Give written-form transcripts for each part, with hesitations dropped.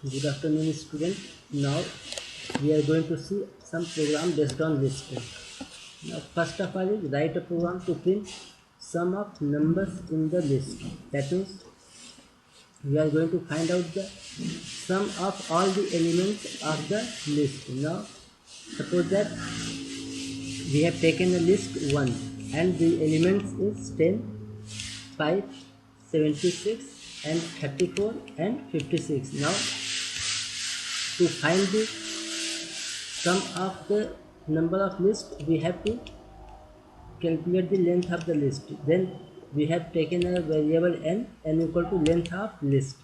Good afternoon, student. Now we are going to see some program based on list. Now, first of all, is write a program to print sum of numbers in the list. That means we are going to find out the sum of all the elements of the list. Now, suppose that we have taken a list 1 and the elements is 10, 5, 76 and 34 and 56. Now, to find the sum of the number of list, we have to calculate the length of the list. Then we have taken a variable n equal to length of list.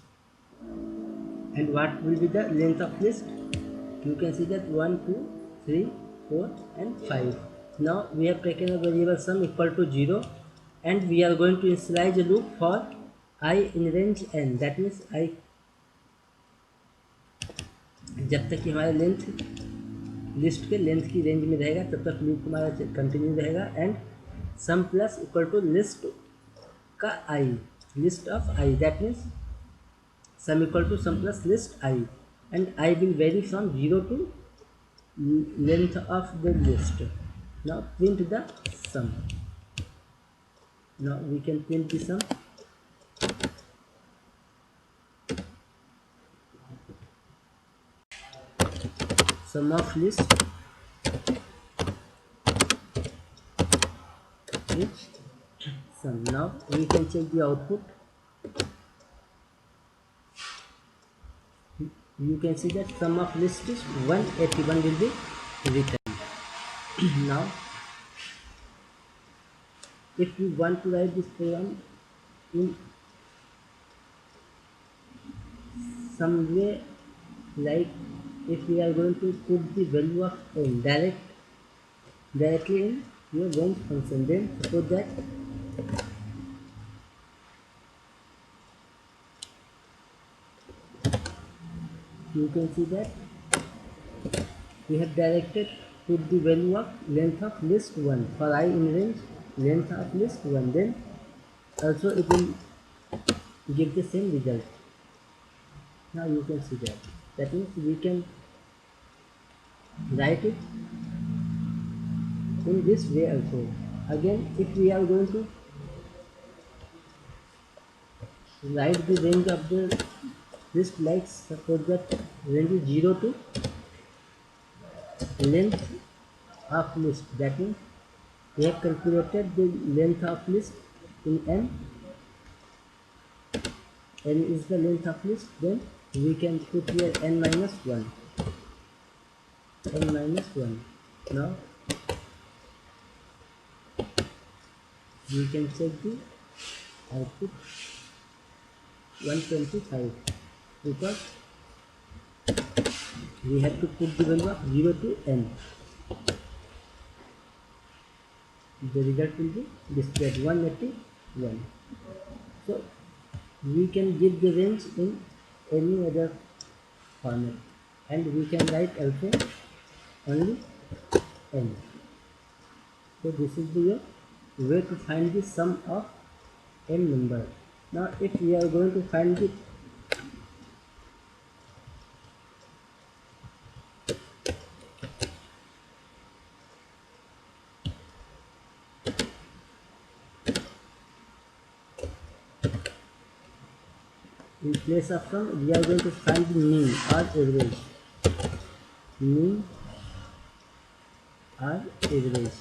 And what will be the length of list? You can see that 1, 2, 3, 4 and 5. Now we have taken a variable sum equal to 0 and we are going to initialize a loop for I in range n. That means I जब तक कि हमारा length list के length की range में रहेगा तब तक लूप हमारा कंटिन्यू रहेगा and sum plus equal to list का i list of i that means sum equal to sum plus list i and i will vary from 0 to length of the list. Now print the sum. Now we can print the sum. Sum of list is sum. Now we can check the output. You can see that sum of list is 181 will be written. Now if you want to write this program in some way, like if we are going to put the value of n directly in your range function, then suppose that you can see that we have directed put the value of length of list 1 for I in range length of list 1, then also it will give the same result. Now you can see that. That means we can write it in this way also. Again, if we are going to write the range of the list, like suppose that range is 0 to length of list, that means we have calculated the length of list in n is the length of list, then we can put here n minus 1. Now we can check the output 125 because we have to put the value of 0 to n. The result will be displayed 181. So we can give the range in any other format and we can write also only n. So this is the way to find the sum of n number. Now if we are going to find the in place of sum, we are going to find the mean or average. Mean or average.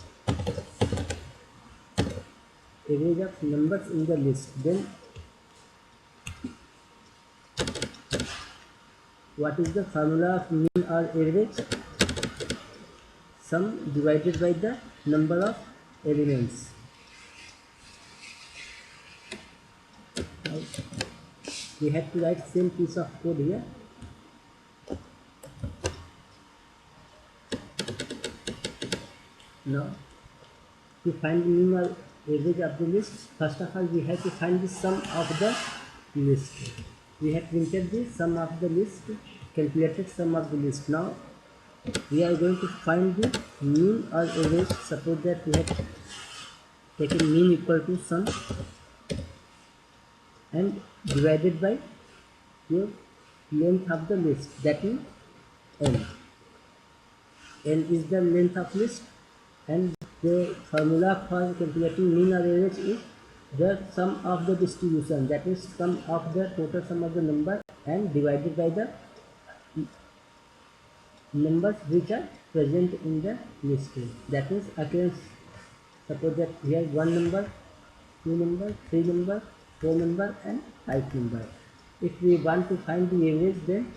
Average of numbers in the list. Then what is the formula of mean or average? Sum divided by the number of elements. Now, we have to write same piece of code here. Now to find the mean or average of the list, first of all we have to find the sum of the list. We have printed the sum of the list, calculated sum of the list. Now we are going to find the mean or average. Suppose that we have taken mean equal to sum and divided by your length of the list, that is L. L is the length of list, and the formula for calculating mean or average is the sum of the distribution, that is sum of the total sum of the number and divided by the numbers which are present in the list. That is, I can suppose that here 1 number, 2 number, 3 number, 4 number and 5 number. If we want to find the average, then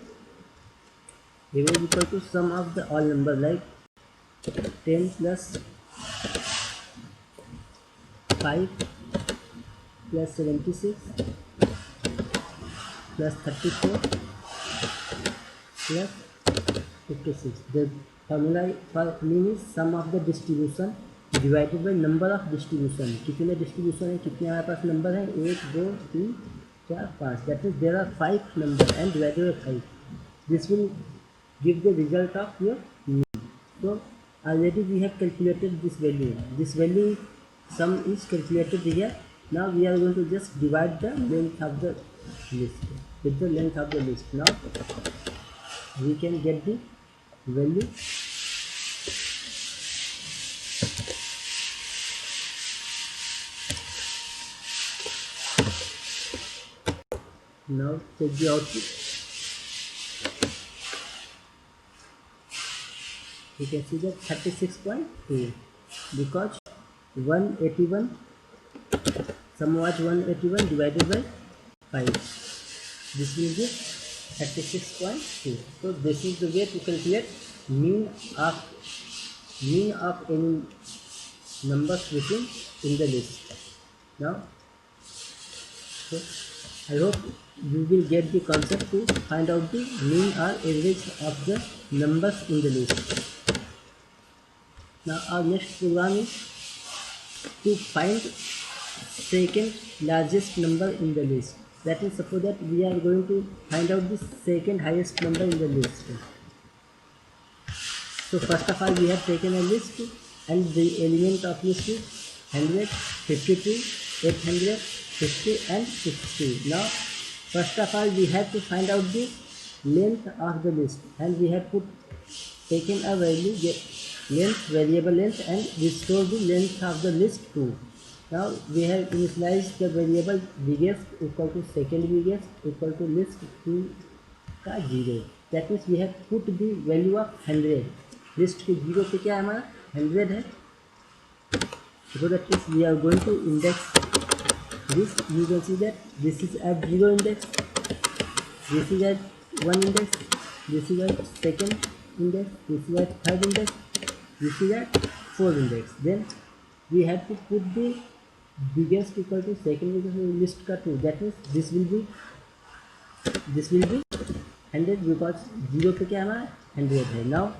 average equal to sum of the all number, like 10 plus 5 plus 76 plus 34 plus 56. The formula for mean is sum of the distribution divided by number of distribution. कितने distribution है, कितने हमारे पास number है, 1 2 3 4 5. That is, there are 5 number and divided by 5. This will give the result of your mean. So already we have calculated this value. This value sum is calculated here. Now we are going to just divide the length of the list with the length of the list. Now we can get the value. Now check the output. You can see that 36.2, because 181, sum was 181 divided by 5. This will be 36.2. So this is the way to calculate mean of any numbers written in the list. Now, so I hope you will get the concept to find out the mean or average of the numbers in the list. Now our next program is to find second largest number in the list. That is, suppose that we are going to find out the second highest number in the list. So first of all, we have taken a list, and the element of list is 100, 52, 850 and 60. Now first of all, we have to find out the length of the list, and we have taken a value, length, variable length, and restore the length of the list to. Now we have initialized the variable biggest equal to second biggest equal to list 2 का 0. That means we have put the value of 100. List के 0 पे क्या है हमारा 100 है. So that is, we are going to index this. You can see that this is at 0 index, this is at 1 index, this is at second index, this is at third index, this is at fourth index. Then we have to put the biggest equal to second biggest list का 2. That means this will be 100, because 0 पे क्या हमारा 100 है. Now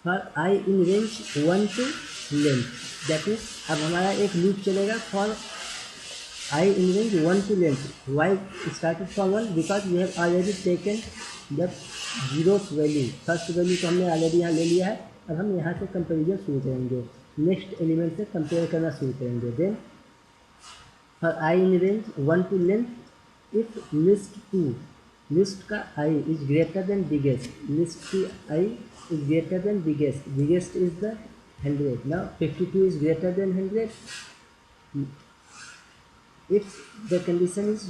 for I in range 1 to length, that is, अब हमारा एक loop चलेगा for I in range 1 to length. Why started from 1? Because we have already taken the zeroth value. First value तो हमने ऑलरेडी यहाँ ले लिया है. अब हम यहाँ से कंपेरिजन शुरू करेंगे, नेक्स्ट एलिमेंट से कंपेयर करना शुरू करेंगे. Then for i in range 1 to length, if list 2, list का i is greater than biggest, list की i is greater than biggest, biggest is the 100. Now 52 is greater than 100. If the condition is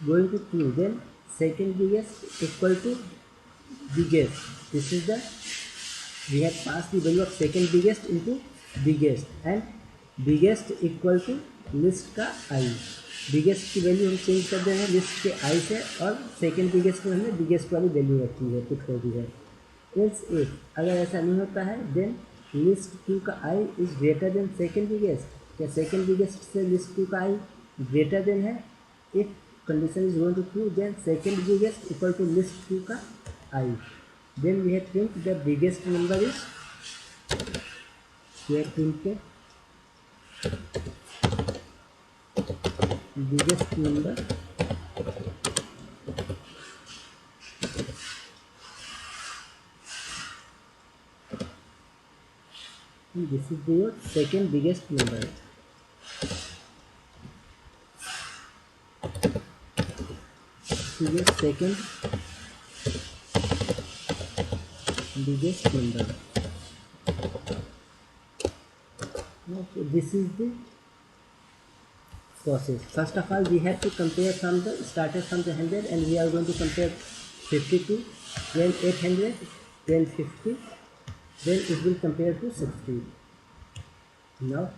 going to true, then second biggest equal to biggest. This is the, we have passed the value of second biggest into biggest, and biggest equal to list का I. Biggest की value हम change कर दे रहे हैं list के I से, और second biggest में हमने बिगेस्ट वाली वैल्यू रखी है, पुट कर दी है. एल्स इफ अगर ऐसा नहीं होता है, देन लिस्ट 2 का I is greater than second biggest. क्या सेकेंड बिगेस्ट से लिस्ट 2 का I ग्रेटर देन है? If condition is going to true, then second biggest equal to list 2 का I. Then we have print the biggest number is, we have printed biggest number and this is your second biggest number. to the second biggest number. Okay, this is the process. First of all, we have to compare from the started from the 100, and we are going to compare 52, then 800, then 50, then it will compare to 60. Now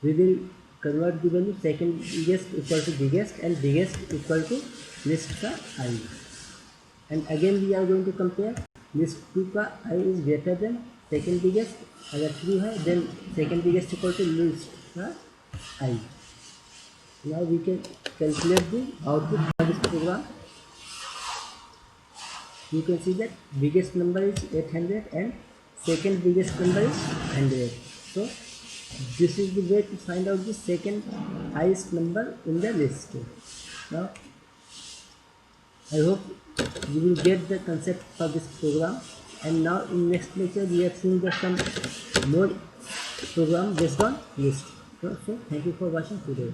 we will convert the value second biggest equal to biggest and biggest equal to list का I. And again we are going to compare list 2 का I is greater than second biggest. अगर true है then second biggest equal to list का I. Now we can calculate the output of this program. You can see that biggest number is 800 and second biggest number is 100. So this is the way to find out the second highest number in the list. Now I hope you will get the concept for this program, and now in next lecture we are seeing some more program based on list. So thank you for watching today.